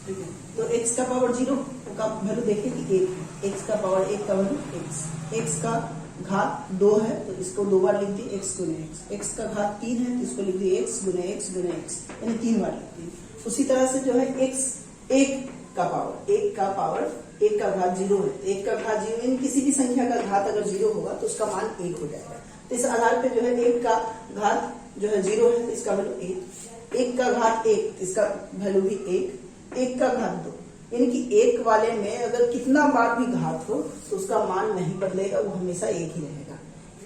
ठीक है। तो x का पावर 0 का वैल्यू देखिए कि 1 है, x का पावर 1 का वैल्यू x का घात 2 है तो इसको 2 बार लिख दी x गुने x का घात 3 है तो इसको लिख दी x गुने x गुने x, यानी 3 बार लिख दी। उसी तरह से जो है x 1 का पावर 1 का घात 0 है, 1 का घात 0 यानी किसी भी संख्या का घात अगर 0 होगा तो उसका मान 1 हो जाएगा। तो इस आधार पे जो है 1 का घात जो है 0 है तो इसका वैल्यू 1 का घात 1 इसका वैल्यू भी 1 का घात 2, यानी कि 1 वाले में अगर कितना बार भी घात हो तो उसका मान नहीं बदलेगा, वो हमेशा 1 ही रहेगा।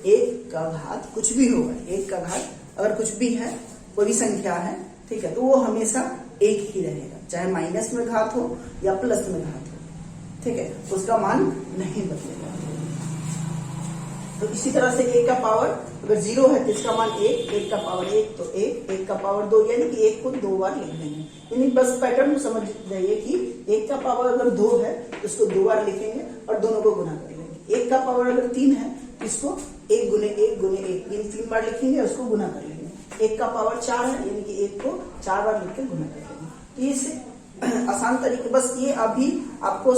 1 का घात कुछ भी होगा, 1 का घात अगर कुछ भी है, कोई भी संख्या है, ठीक है, तो वो हमेशा 1 ही रहेगा, चाहे माइनस में घात हो या प्लस में घात हो, ठीक है, उसका मान नहीं बदलेगा। तो इसी तरह से 1 का पावर अगर 0 है तो इसका मान 1 का पावर 1 तो 1 का पावर 2, यानी कि 1 को 2 बार लिख देंगे। यानी बस पैटर्न को समझ जाइए कि 1 का पावर अगर 2 है तो इसको 2 बार लिखेंगे और दोनों को गुना कर लेंगे। 1 का पावर अगर 3 है तो इसको 1 गुने 1 यानी 3 बार लिखेंगे और उसको गुना कर लेंगे। 1 का पावर 4 है यानी कि 1 को 4 बार लिख के गुना कर लेंगे। तो ये आसान तरीके, बस ये अभी आपको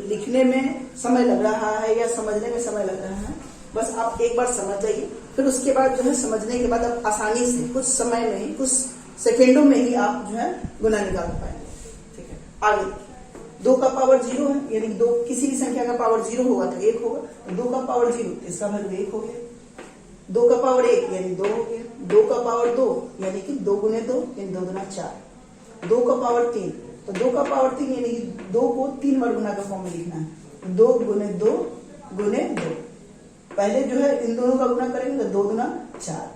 लिखने में समय लग रहा है या समझने में समय लग रहा है, बस आप एक बार समझ जाइए, फिर उसके बाद जो है समझने के बाद आप आसानी से कुछ समय में ही, कुछ सेकेंडों में ही आप जो है गुना निकाल पाएंगे। ठीक है, आगे 2 का पावर 0 है, यानी 2 किसी भी संख्या का पावर 0 होगा तो 1 होगा, तो 2 का पावर 0 इसका वैल्यू 1 हो गया। 2 का पावर 1 यानी 2 हो गया। 2 का पावर 2 यानी कि 2 गुने 2 यानी 2 गुना 4। 2 का पावर 3 तो 2 का पावर 3 यानी कि 2 को 3 बार गुना का फॉर्म में लिखना है। 2 गुने 2 गुने 2, पहले जो है इन दोनों का गुना करेंगे तो 2 गुना 4,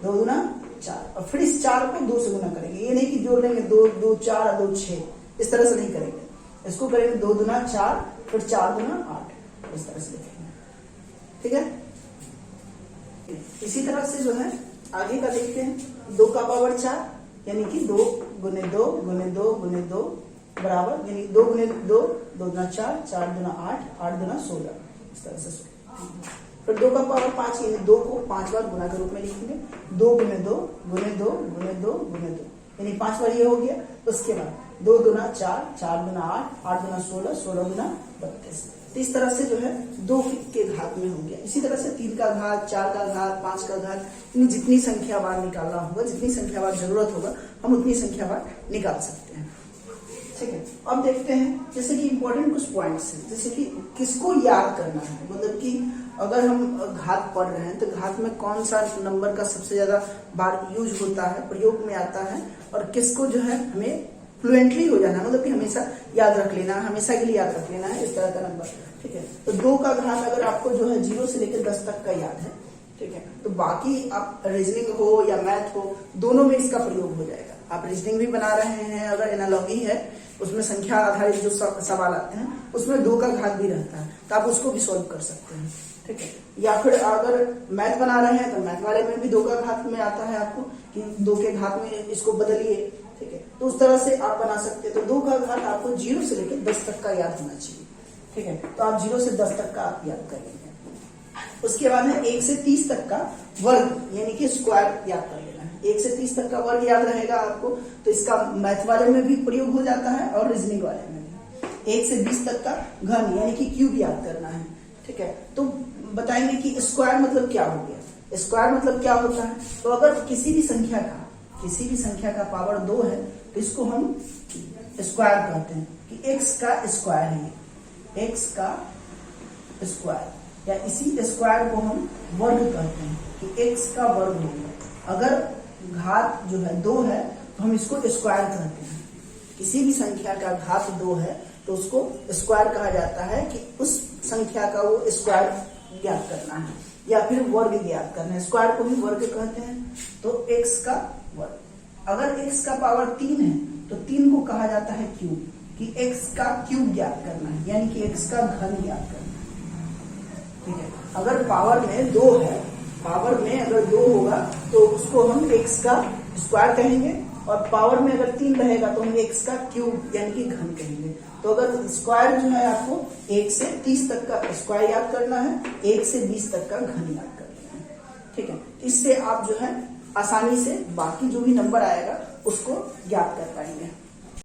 2 गुना 4, और फिर इस 4 को 2 से गुना करेंगे। ये नहीं कि जोड़ लेंगे 2 2 4 2 6, इस तरह से नहीं करेंगे, इसको करेंगे 2 गुना 4 फिर 4 गुना 8, इस तरह से लिखेंगे। ठीक है, इसी तरह से जो है आगे का देखते हैं। 2 का पावर 4 यानी कि 2 गुने 2 गुने 2 गुने 2 बराबर, यानी 2 गुने 2 2 गुना 4 4 गुना 8 8 गुना 16, इस तरह से। फिर 2 का पावर 5 यानी 2 को 5 बार गुना के रूप में लिखेंगे। 2 गुने 2 गुने 2 गुने 2 गुने 2, यानी 5 बार ये हो गया। उसके बाद 2 गुना 4 4 गुना 8 8 गुना 16 16 गुना 32, तो इस तरह से जो है 2 के घात में हो गया। इसी तरह से 3 का घात 4 का घात 5 का घात, जितनी संख्या बार निकालना होगा, जितनी संख्या बार जरूरत होगा, हम उतनी संख्या बार निकाल सकते हैं। ठीक है, अब देखते हैं जैसे कि इंपॉर्टेंट कुछ पॉइंट्स हैं, जैसे कि किसको याद करना है, मतलब कि अगर हम घात पढ़ रहे हैं तो घात में कौन सा नंबर का सबसे ज्यादा बार यूज होता है, प्रयोग में आता है, और किसको जो है हमें फ्लुएंटली हो जाना है, मतलब कि हमेशा याद रख लेना है, हमेशा के लिए याद रख लेना है, इस तरह का नंबर। ठीक है, तो 2 का घात अगर आपको जो है 0 से लेकर 10 तक का याद है, ठीक है, तो बाकी आप रीजनिंग हो या मैथ हो, दोनों में इसका प्रयोग हो जाएगा। आप रीजनिंग भी बना रहे हैं, अगर एनालॉजी है उसमें संख्या आधारित जो सवाल आते हैं उसमें 2 का घात भी रहता है, तो आप उसको भी सॉल्व कर सकते हैं। ठीक है, या फिर अगर मैथ बना रहे हैं तो मैथ वाले में भी 2 का घात में आता है आपको कि 2 के घात में इसको बदलिए। ठीक है, तो उस तरह से आप बना सकते हैं। तो 2 का घात आपको 0 से लेकर 10 तक का याद होना चाहिए। ठीक है, तो आप 0 से 10 तक का आप याद करेंगे। उसके बाद है 1 से 30 तक का वर्ग यानी कि स्क्वायर याद कर लेना है। 1 से 30 तक का वर्ग याद रहेगा आपको, तो इसका मैथ वाले में भी प्रयोग हो जाता है और रीजनिंग वाले में भी। 1 से 20 तक का घन यानी कि क्यूब याद करना है। ठीक है, तो बताएंगे कि स्क्वायर मतलब क्या हो गया। स्क्वायर मतलब क्या होता है, तो अगर किसी भी संख्या का पावर 2 है तो इसको हम स्क्वायर कहते हैं कि x का स्क्वायर है, x का स्क्वायर, या इसी स्क्वायर को हम वर्ग कहते हैं कि x का वर्ग हो गया। अगर घात जो है 2 है तो हम इसको स्क्वायर कहते हैं। किसी भी संख्या का घात 2 है तो उसको स्क्वायर कहा जाता है कि उस संख्या का वो स्क्वायर ज्ञात करना है या फिर वर्ग ज्ञात करना है। स्क्वायर को भी वर्ग कहते हैं। तो x का वर्ग, अगर x का पावर 3 है तो 3 को कहा जाता है क्यूब, कि x का क्यूब ज्ञात करना है, यानी कि x का घन ज्ञात करना है। ठीक है, अगर पावर में 2 है, पावर में अगर 2 होगा तो उसको हम x का स्क्वायर कहेंगे, और पावर में अगर 3 रहेगा तो हम x का क्यूब यानी कि घन कहेंगे। तो अगर स्क्वायर जो है आपको 1 से 30 तक का स्क्वायर याद करना है, 1 से 20 तक का घन याद करना है। ठीक है, इससे आप जो है आसानी से बाकी जो भी नंबर आएगा उसको ज्ञात कर पाएंगे।